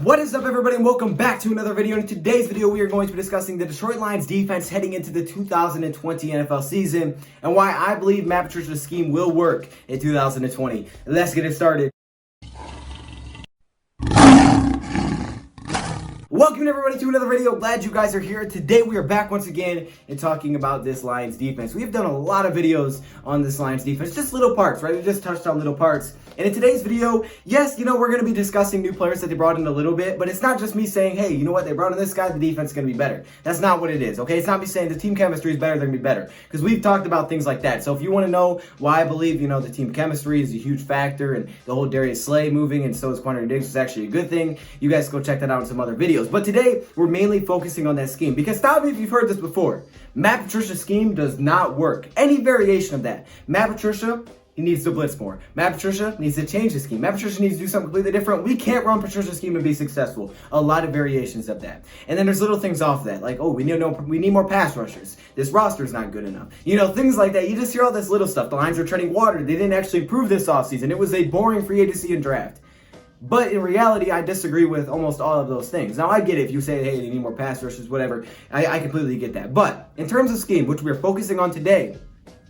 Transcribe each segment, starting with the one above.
What is up, everybody, and welcome back to another video. In today's video, we are going to be discussing the Detroit Lions defense heading into the 2020 NFL season and why I believe Matt Patricia's scheme will work in 2020. Let's get it started. Welcome everybody to another video. Glad you guys are here. Today we are back once again and talking about this Lions defense. We have done a lot of videos on this Lions defense, just little parts, right? We just touched on little parts. And in today's video, yes, we're going to be discussing new players that they brought in a little bit, but it's not just me saying, hey, you know what, they brought in this guy, the defense is going to be better. That's not what it is, okay? It's not me saying the team chemistry is better, they're going to be better. Because we've talked about things like that. So if you want to know why I believe, the team chemistry is a huge factor and the whole Darius Slay moving and so is Quandre Diggs is actually a good thing, you guys go check that out in some other videos. But today, we're mainly focusing on that scheme. Because stop me if you've heard this before. Matt Patricia's scheme does not work. Any variation of that. Matt Patricia, he needs to blitz more. Matt Patricia needs to change his scheme. Matt Patricia needs to do something completely different. We can't run Patricia's scheme and be successful. A lot of variations of that. And then there's little things off that, like, oh, we need more pass rushers. This roster is not good enough. Things like that. You just hear all this little stuff. The Lions are treading water. They didn't actually improve this offseason. It was a boring free agency and draft. But in reality, I disagree with almost all of those things. Now, I get it if you say, hey, they need more pass rushers, whatever. I completely get that. But in terms of scheme, which we're focusing on today,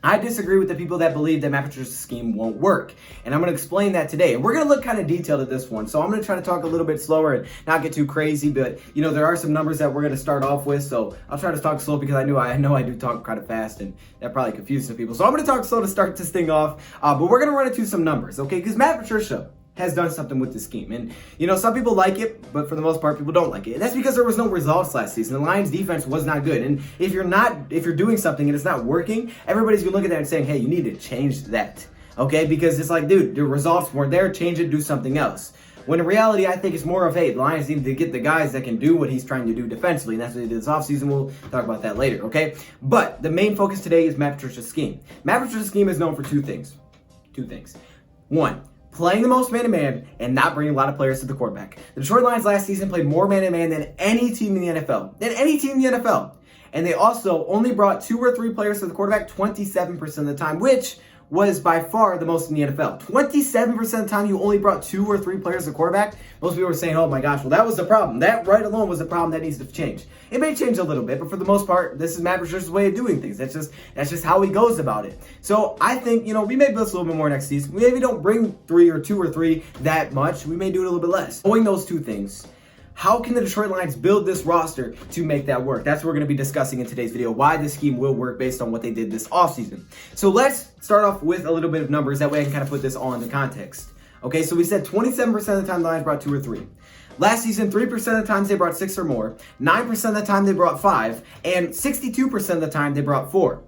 I disagree with the people that believe that Matt Patricia's scheme won't work. And I'm going to explain that today. And we're going to look kind of detailed at this one. So I'm going to try to talk a little bit slower and not get too crazy. But, there are some numbers that we're going to start off with. So I'll try to talk slow because I know I do talk kind of fast. And that probably confuses some people. So I'm going to talk slow to start this thing off. But we're going to run into some numbers, okay? Because Matt Patricia has done something with the scheme. And, some people like it, but for the most part, people don't like it. And that's because there was no results last season. The Lions defense was not good. And if you're doing something and it's not working, everybody's going to look at that and saying, hey, you need to change that. Okay? Because it's like, dude, the results weren't there. Change it, do something else. When in reality, I think it's more of, hey, the Lions need to get the guys that can do what he's trying to do defensively. And that's what they did this offseason. We'll talk about that later, okay? But the main focus today is Matt Patricia's scheme. Matt Patricia's scheme is known for two things. One, playing the most man-to-man and not bringing a lot of players to the quarterback. The Detroit Lions last season played more man-to-man than any team in the NFL. And they also only brought 2 or 3 players to the quarterback 27% of the time, which was by far the most in the NFL. 27% of the time you only brought 2 or 3 players to the quarterback. Most people were saying, oh my gosh, well that was the problem. That right alone was the problem that needs to change. It may change a little bit, but for the most part, this is Matt Patricia's way of doing things. That's just how he goes about it. So I think, we may blitz a little bit more next season. We maybe don't bring 2 or 3 that much. We may do it a little bit less. Knowing those two things, how can the Detroit Lions build this roster to make that work? That's what we're going to be discussing in today's video, why this scheme will work based on what they did this offseason. So let's start off with a little bit of numbers. That way I can kind of put this all into context. Okay, so we said 27% of the time the Lions brought 2 or 3. Last season, 3% of the times they brought 6 or more, 9% of the time they brought 5, and 62% of the time they brought 4.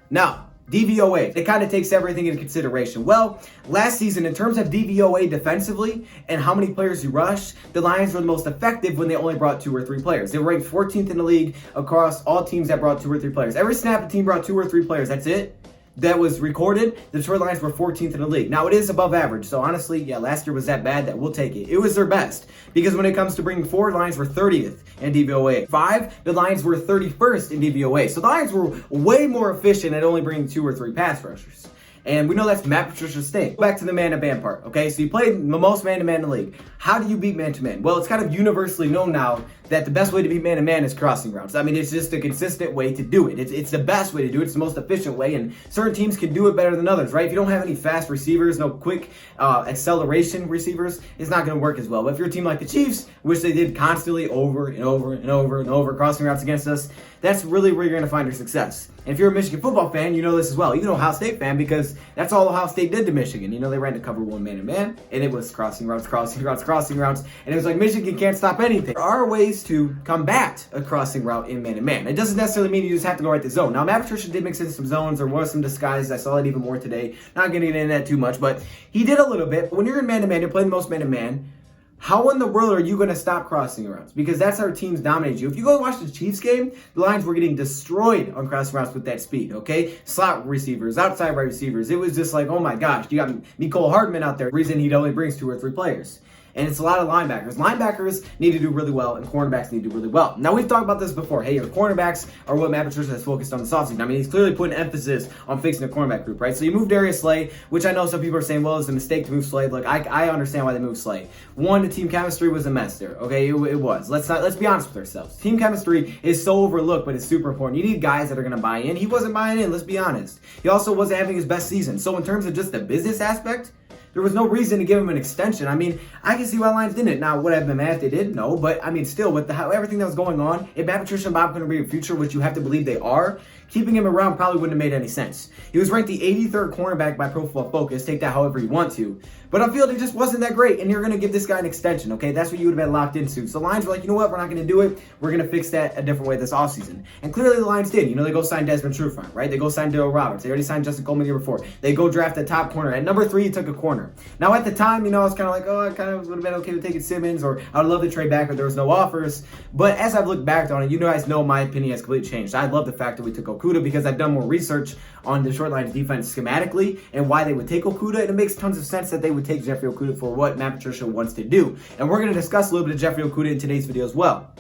Now, DVOA, it kind of takes everything into consideration. Well, last season, in terms of DVOA defensively and how many players you rushed, the Lions were the most effective when they only brought 2 or 3 players. They were ranked 14th in the league across all teams that brought 2 or 3 players. Every snap a team brought 2 or 3 players, that's it. That was recorded, the Detroit Lions were 14th in the league. Now, it is above average, so honestly, yeah, last year was that bad that we'll take it. It was their best, because when it comes to bringing 4, the Lions were 30th in DVOA. 5, the Lions were 31st in DVOA. So the Lions were way more efficient at only bringing 2 or 3 pass rushers. And we know that's Matt Patricia's thing. Back to the man-to-man part, okay? So you played the most man-to-man in the league. How do you beat man-to-man? Well, it's kind of universally known now that the best way to beat man-to-man is crossing routes. I mean, it's just a consistent way to do it. It's the best way to do it. It's the most efficient way, and certain teams can do it better than others, right? If you don't have any fast receivers, no quick acceleration receivers, it's not going to work as well. But if you're a team like the Chiefs, which they did constantly over and over and over and over crossing routes against us, that's really where you're going to find your success. And if you're a Michigan football fan, you know this as well. Even an Ohio State fan, because that's all Ohio State did to Michigan. They ran to cover 1 man-to-man, and it was crossing routes, and it was like Michigan can't stop anything. There are ways to combat a crossing route in man-to-man. It doesn't necessarily mean you just have to go right to zone. Now, Matt Patricia did mix in some zones. There was some disguises. I saw that even more today. Not getting into that too much, but he did a little bit. But when you're in man-to-man, you're playing the most man-to-man. How in the world are you going to stop crossing routes? Because that's how teams dominate you. If you go watch the Chiefs game, the Lions were getting destroyed on crossing routes with that speed, okay? Slot receivers, outside wide receivers. It was just like, oh my gosh, you got Mecole Hardman out there. Reason he only brings 2 or 3 players. And it's a lot of linebackers. Linebackers need to do really well, and cornerbacks need to do really well. Now, we've talked about this before. Hey, your cornerbacks are what Matt Patricia has focused on this offseason. I mean, he's clearly putting emphasis on fixing the cornerback group, right? So you moved Darius Slay, which I know some people are saying, well, it's a mistake to move Slay. Look, I understand why they moved Slay. One, the team chemistry was a mess there, okay? It was. Let's be honest with ourselves. Team chemistry is so overlooked, but it's super important. You need guys that are going to buy in. He wasn't buying in, let's be honest. He also wasn't having his best season. So in terms of just the business aspect, there was no reason to give him an extension. I mean, I can see why Lions didn't. Now, would I have been mad if they did? No, but I mean, still, with everything that was going on, if Matt Patricia and Bob couldn't be a future, which you have to believe they are, keeping him around probably wouldn't have made any sense. He was ranked the 83rd cornerback by Pro Football Focus. Take that however you want to. But on field, it just wasn't that great, and you're going to give this guy an extension, okay? That's what you would have been locked into. So Lions were like, you know what? We're not going to do it. We're going to fix that a different way this offseason. And clearly the Lions did. You know, they go sign Desmond Trufant, right? They go sign Darryl Roberts. They already signed Justin Coleman the year before. They go draft a top corner. At number 3, he took a corner. Now, at the time, you know, I was kind of like, oh, I kind of would have been okay with taking Simmons, or I would love to trade back, but there was no offers. But as I've looked back on it, you guys know my opinion has completely changed. I love the fact that we took Okudah because I've done more research on the short Lions defense schematically and why they would take Okudah, and it makes tons of sense that they would take Jeffrey Okudah for what Matt Patricia wants to do. And we're going to discuss a little bit of Jeffrey Okudah in today's video as well.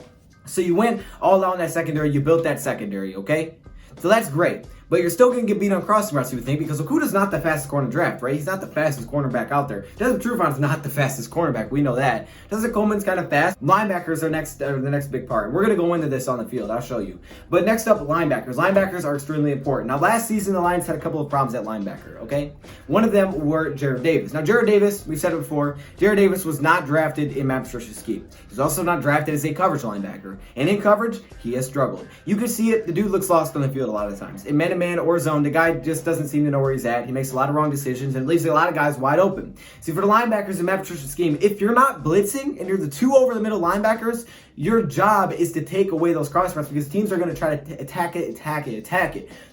So you went all out on that secondary, you built that secondary, okay? So that's great. But you're still going to get beat on crossing routes, you would think, because Okudah's not the fastest corner in the draft, right? He's not the fastest cornerback out there. Desmond Trufant's not the fastest cornerback. We know that. Desmond Coleman's kind of fast. Linebackers are the next big part. We're going to go into this on the field. I'll show you. But next up, linebackers. Linebackers are extremely important. Now, last season, the Lions had a couple of problems at linebacker, okay? One of them were Jarrad Davis. Now, Jarrad Davis, we've said it before, Jarrad Davis was not drafted in Matt Patricia's scheme. He's also not drafted as a coverage linebacker. And in coverage, he has struggled. You can see it. The dude looks lost on the field a lot of times. In man-to-man or zone, the guy just doesn't seem to know where he's at. He makes a lot of wrong decisions and leaves a lot of guys wide open. See, for the linebackers in Matt Patricia's scheme, if you're not blitzing and you're the 2 over the middle linebackers, your job is to take away those cross routes because teams are going to try to attack it.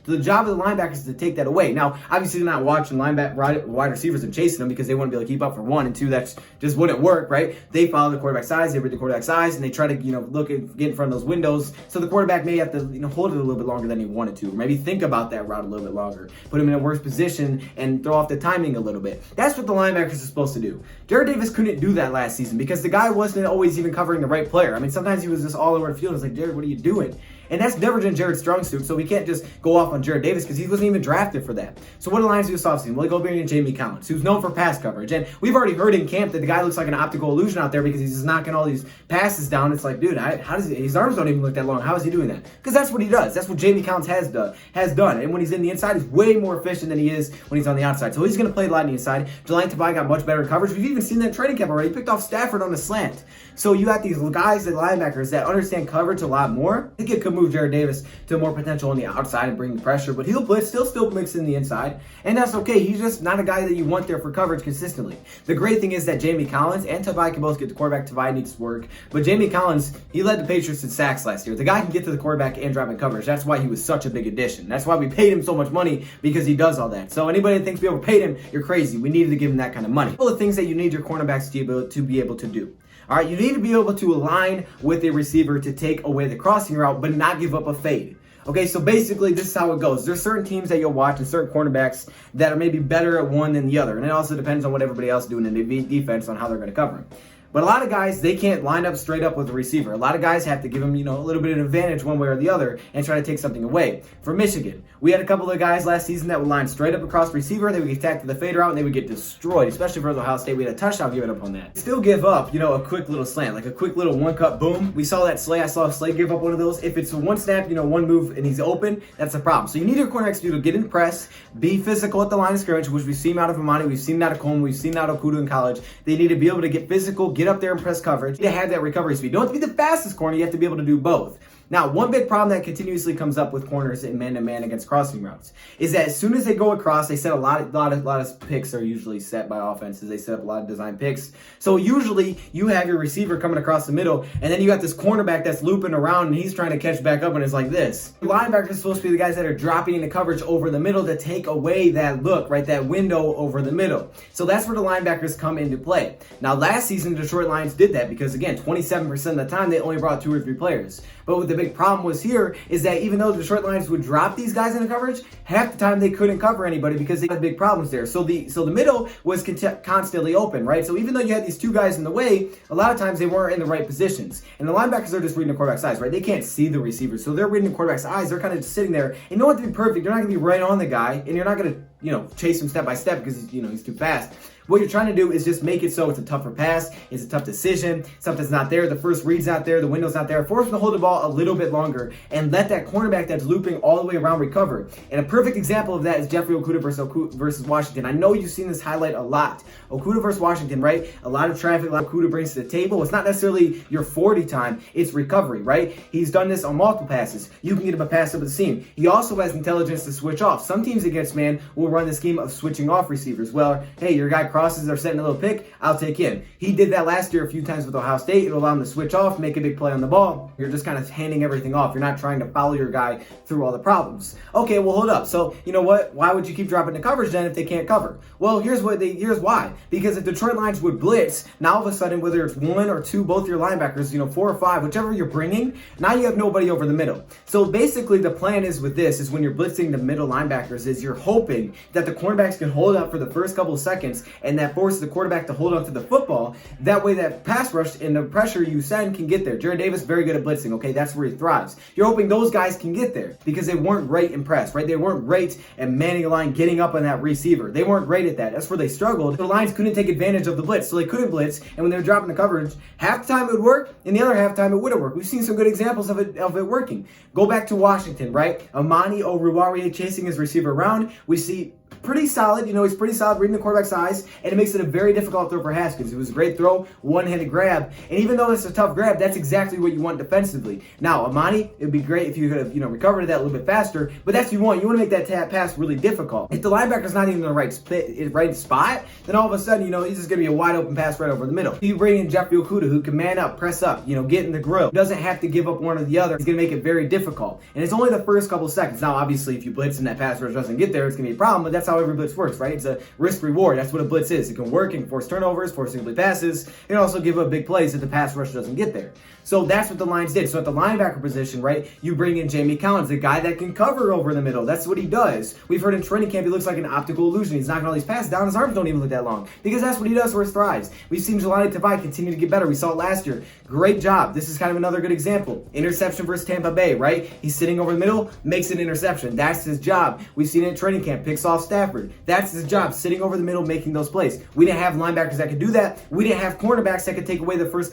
So the job of the linebackers is to take that away. Now, obviously, they're not watching wide receivers and chasing them because they wouldn't be able to keep up for 1 and 2. That just wouldn't work, right? They follow the quarterback size, they read the quarterback size, and they try to, look at get in front of those windows. So the quarterback may have to, hold it a little bit longer than he wanted to, or maybe think about that route a little bit longer, put him in a worse position, and throw off the timing a little bit. That's what the linebackers are supposed to do. Jarrad Davis couldn't do that last season because the guy wasn't always even covering the right player. I mean, sometimes he was just all over the field. It's like, Jarrad, what are you doing? And that's never been Jarrad's strong suit, so we can't just go off on Jarrad Davis because he wasn't even drafted for that. So what do the Lions do this offseason? Well, they go bring in Jamie Collins, who's known for pass coverage. And we've already heard in camp that the guy looks like an optical illusion out there because he's just knocking all these passes down. It's like, dude, how does his arms don't even look that long. How is he doing that? Because that's what he does. That's what Jamie Collins has done. And when he's in the inside, he's way more efficient than he is when he's on the outside. So he's going to play a lot on the inside. Jelani Tabai got much better coverage. We've even seen that in training camp already. He picked off Stafford on the slant. So you got these guys, the linebackers, that understand coverage a lot more. I think it could move Jarrad Davis to more potential on the outside and bring the pressure, but he'll blitz, still mix in the inside, and that's okay. He's just not a guy that you want there for coverage consistently. The great thing is that Jamie Collins and Tabai can both get the quarterback. Tabai needs work, but Jamie Collins, he led the Patriots in sacks last year. The guy can get to the quarterback and drop in coverage. That's why he was such a big addition. That's why we paid him so much money, because he does all that. So anybody that thinks we overpaid him, you're crazy. We needed to give him that kind of money. All the things that you need your cornerbacks to be able to do. All right, you need to be able to align with a receiver to take away the crossing route, but not give up a fade. Okay, so basically this is how it goes. There's certain teams that you'll watch and certain cornerbacks that are maybe better at one than the other. And it also depends on what everybody else is doing in the defense on how they're going to cover him. But a lot of guys, they can't line up straight up with the receiver. A lot of guys have to give him, a little bit of an advantage one way or the other and try to take something away. For Michigan, we had a couple of guys last season that would line straight up across receiver. They would get attacked to the fade route and they would get destroyed, especially for Ohio State. We had a touchdown given up on that. Still give up, a quick little slant, like a quick little one-cut boom. We saw that Slay. I saw Slay give up one of those. If it's a one snap, one move and he's open, that's a problem. So you need your cornerbacks to get in press, be physical at the line of scrimmage, which we've seen out of Amani, we've seen out of Coleman, we've seen out of Okudah in college. They need to be able to get physical, get up there and press coverage. To have that recovery speed. You don't have to be the fastest corner, you have to be able to do both. Now, one big problem that continuously comes up with corners in man-to-man against crossing routes is that as soon as they go across, they set a lot of picks are usually set by offenses. They set up a lot of design picks. So usually you have your receiver coming across the middle, and then you got this cornerback that's looping around, and he's trying to catch back up, and it's like this. Linebackers are supposed to be the guys that are dropping into coverage over the middle to take away that look, right, that window over the middle. So that's where the linebackers come into play. Now, last season, the Detroit Lions did that because, again, 27% of the time they only brought 2 or 3 players. But what the big problem was here is that even though the Detroit Lions would drop these guys into coverage, half the time they couldn't cover anybody because they had big problems there. So the middle was constantly open, right? So even though you had these 2 guys in the way, a lot of times they weren't in the right positions. And the linebackers are just reading the quarterback's eyes, right? They can't see the receivers. So they're reading the quarterback's eyes. They're kind of just sitting there. And you don't want to be perfect. You're not going to be right on the guy. And you're not going to, chase him step by step because, he's too fast. What you're trying to do is just make it so it's a tougher pass, it's a tough decision, something's not there, the first read's not there, the window's not there. Force him to hold the ball a little bit longer and let that cornerback that's looping all the way around recover. And a perfect example of that is Jeffrey Okudah versus Washington. I know you've seen this highlight a lot. Okudah versus Washington, right? A lot of traffic, a lot of Okudah brings to the table. It's not necessarily your 40 time, it's recovery, right? He's done this on multiple passes. You can get him a pass over the seam. He also has intelligence to switch off. Some teams against man will run the scheme of switching off receivers. Well, hey, your guy crosses, they're setting a little pick, I'll take him. He did that last year a few times with Ohio State. It'll allow him to switch off, make a big play on the ball. You're just kind of handing everything off. You're not trying to follow your guy through all the problems. Okay, well, hold up. So, you know what? Why would you keep dropping the coverage then if they can't cover? Well, here's why. Because if Detroit Lions would blitz, now all of a sudden, whether it's 1 or 2, both your linebackers, 4 or 5, whichever you're bringing, now you have nobody over the middle. So basically the plan is with this is when you're blitzing the middle linebackers is you're hoping that the cornerbacks can hold up for the first couple of seconds and that forces the quarterback to hold on to the football. That way that pass rush and the pressure you send can get there. Jared Davis, very good at blitzing, okay? That's where he thrives. You're hoping those guys can get there because they weren't great in press, right? They weren't great at manning a line, getting up on that receiver. They weren't great at that. That's where they struggled. The Lions couldn't take advantage of the blitz, so they couldn't blitz, and when they were dropping the coverage, half the time it would work, and the other half the time it wouldn't work. We've seen some good examples of it working. Go back to Washington, right? Amani Oruwariye chasing his receiver around. We see pretty solid, he's pretty solid reading the quarterback's eyes, and it makes it a very difficult throw for Haskins. It was a great throw, one-handed grab, and even though it's a tough grab, that's exactly what you want defensively. Now, Amani, it would be great if you could have, recovered that a little bit faster, but that's what you want. You want to make that pass really difficult. If the linebacker's not even in the right spot, then all of a sudden, he's just going to be a wide open pass right over the middle. You bring in Jeffrey Okudah, who can man up, press up, get in the grill. He doesn't have to give up one or the other. He's going to make it very difficult, and it's only the first couple seconds. Now, obviously, if you blitz and that pass rush doesn't get there, it's going to be a problem, but that's how every blitz works, right? It's a risk-reward. That's what a blitz is. It can work, it can force turnovers, force incomplete passes. It can also give up big plays if the pass rush doesn't get there. So that's what the Lions did. So at the linebacker position, right, you bring in Jamie Collins, the guy that can cover over the middle. That's what he does. We've heard in training camp he looks like an optical illusion. He's knocking all these passes down. His arms don't even look that long because that's what he does where he thrives. We've seen Jelani Tavai continue to get better. We saw it last year. Great job. This is kind of another good example. Interception versus Tampa Bay, right? He's sitting over the middle, makes an interception. That's his job. We've seen it in training camp. Picks off Stafford. That's his job, sitting over the middle, making those plays. We didn't have linebackers that could do that. We didn't have cornerbacks that could take away the first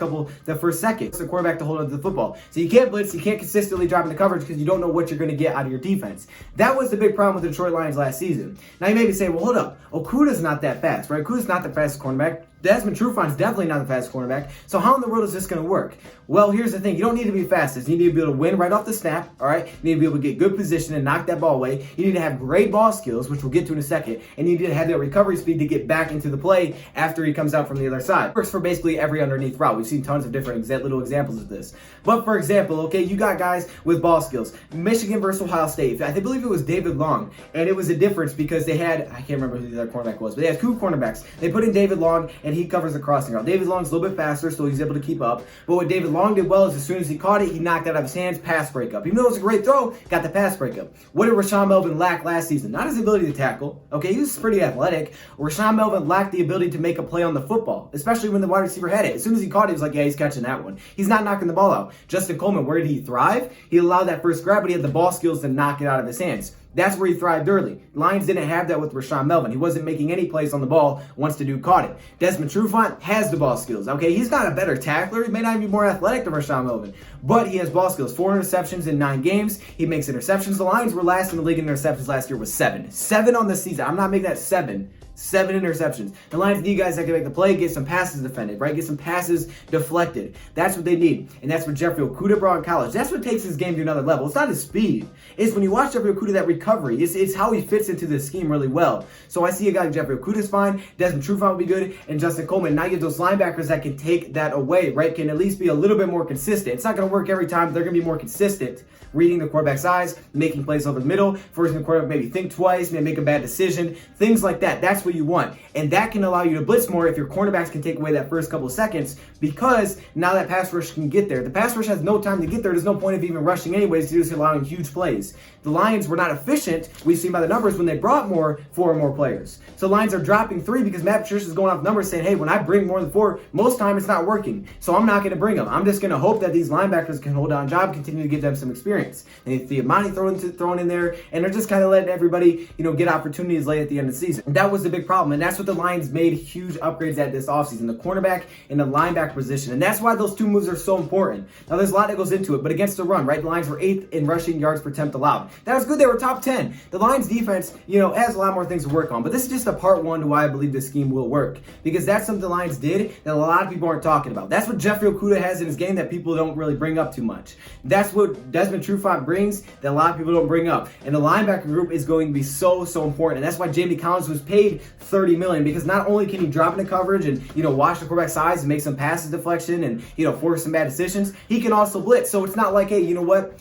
second. It's the quarterback to hold on to the football. So you can't blitz, you can't consistently drop into coverage because you don't know what you're going to get out of your defense. That was the big problem with the Detroit Lions last season. Now you may be saying, well, hold up. Okudah's not that fast, right? Okudah's not the fastest cornerback. Desmond Trufant's definitely not the fastest cornerback. So how in the world is this going to work? Well, here's the thing. You don't need to be fastest. You need to be able to win right off the snap, all right? You need to be able to get good position and knock that ball away. You need to have great ball skills, which we'll get to in a second. And you need to have that recovery speed to get back into the play after he comes out from the other side. It works for basically every underneath route. We've seen tons of different little examples of this. But for example, okay, you got guys with ball skills. Michigan versus Ohio State. I believe it was David Long. And it was a difference because they had, I can't remember who the other cornerback was, but they had 2 cornerbacks. They put in David Long, and he covers the crossing route. David Long's a little bit faster, so he's able to keep up. But what David Long did well is as soon as he caught it, he knocked it out of his hands, pass breakup. Even though it was a great throw, got the pass breakup. What did Rashaan Melvin lack last season? Not his ability to tackle. Okay, he was pretty athletic. Rashaan Melvin lacked the ability to make a play on the football, especially when the wide receiver had it. As soon as he caught it, he was like, yeah, he's catching that one. He's not knocking the ball out. Justin Coleman, where did he thrive? He allowed that first grab, but he had the ball skills to knock it out of his hands. That's where he thrived early. Lions didn't have that with Rashaan Melvin. He wasn't making any plays on the ball once the dude caught it. Desmond Trufant has the ball skills. Okay, he's not a better tackler. He may not even be more athletic than Rashaan Melvin, but he has ball skills. 4 interceptions in 9 games. He makes interceptions. The Lions were last in the league in interceptions last year with 7. 7 on the season. I'm not making that 7. 7 interceptions. The Lions need guys that can make the play, get some passes defended, right? Get some passes deflected. That's what they need. And that's what Jeffrey Okudah brought in college. That's what takes his game to another level. It's not his speed. It's when you watch Jeffrey Okudah, that recovery. It's how he fits into the scheme really well. So I see a guy like Jeffrey Okudah's fine. Desmond Trufant will be good. And Justin Coleman. Now you have those linebackers that can take that away, right? Can at least be a little bit more consistent. It's not going to work every time. They're going to be more consistent. Reading the quarterback's eyes, making plays over the middle, forcing the quarterback maybe think twice, maybe make a bad decision, things like that. That's what what you want. And that can allow you to blitz more if your cornerbacks can take away that first couple of seconds, because now that pass rush can get there. The pass rush has no time to get there. There's no point of even rushing anyways. You're just allowing huge plays. The Lions were not efficient, we've seen by the numbers, when they brought 4 or more players. So Lions are dropping 3 because Matt Patricia is going off numbers saying, hey, when I bring more than 4, most time it's not working. So I'm not going to bring them. I'm just going to hope that these linebackers can hold down job, continue to give them some experience. And the Amani thrown in there, and they're just kind of letting everybody, get opportunities late at the end of the season. And that was the big problem. And that's what the Lions made huge upgrades at this offseason, the cornerback and the linebacker position. And that's why those 2 moves are so important. Now, there's a lot that goes into it, but against the run, right? The Lions were 8th in rushing yards per attempt allowed. That was good. They were top 10. The Lions defense, has a lot more things to work on. But this is just a part 1 to why I believe this scheme will work. Because that's something the Lions did that a lot of people aren't talking about. That's what Jeffrey Okudah has in his game that people don't really bring up too much. That's what Desmond Trufant brings that a lot of people don't bring up. And the linebacker group is going to be so important. And that's why Jamie Collins was paid $30 million, because not only can he drop into coverage and, watch the quarterback's size and make some passes deflection and, force some bad decisions, he can also blitz. So it's not like, hey, you know what,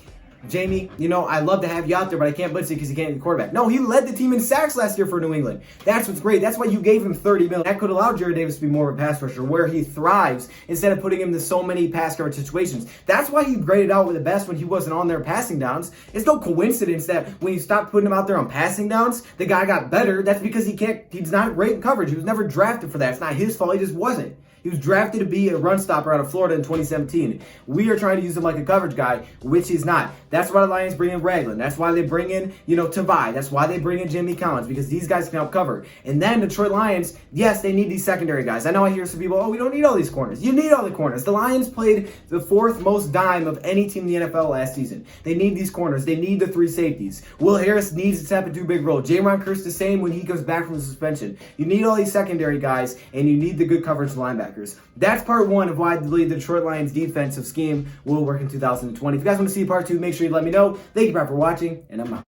Jamie, I'd love to have you out there, but I can't blitz you because you can't be the quarterback. No, he led the team in sacks last year for New England. That's what's great. That's why you gave him $30 million. That could allow Jared Davis to be more of a pass rusher, where he thrives, instead of putting him in so many pass coverage situations. That's why he graded out with the best when he wasn't on there passing downs. It's no coincidence that when you stopped putting him out there on passing downs, the guy got better. That's because he's not great in coverage. He was never drafted for that. It's not his fault. He just wasn't. He was drafted to be a run stopper out of Florida in 2017. We are trying to use him like a coverage guy, which he's not. That's why the Lions bring in Ragland. That's why they bring in, Tavai. That's why they bring in Jamie Collins, because these guys can help cover. And then Detroit Lions, yes, they need these secondary guys. I know I hear some people, we don't need all these corners. You need all the corners. The Lions played the 4th most dime of any team in the NFL last season. They need these corners. They need the 3 safeties. Will Harris needs to step into a big role. Jaron Kearse the same when he comes back from the suspension. You need all these secondary guys, and you need the good coverage linebackers. That's part 1 of why I believe the Detroit Lions defensive scheme will work in 2020. If you guys want to see part 2, make sure you let me know. Thank you, Brad, for watching, and I'm out.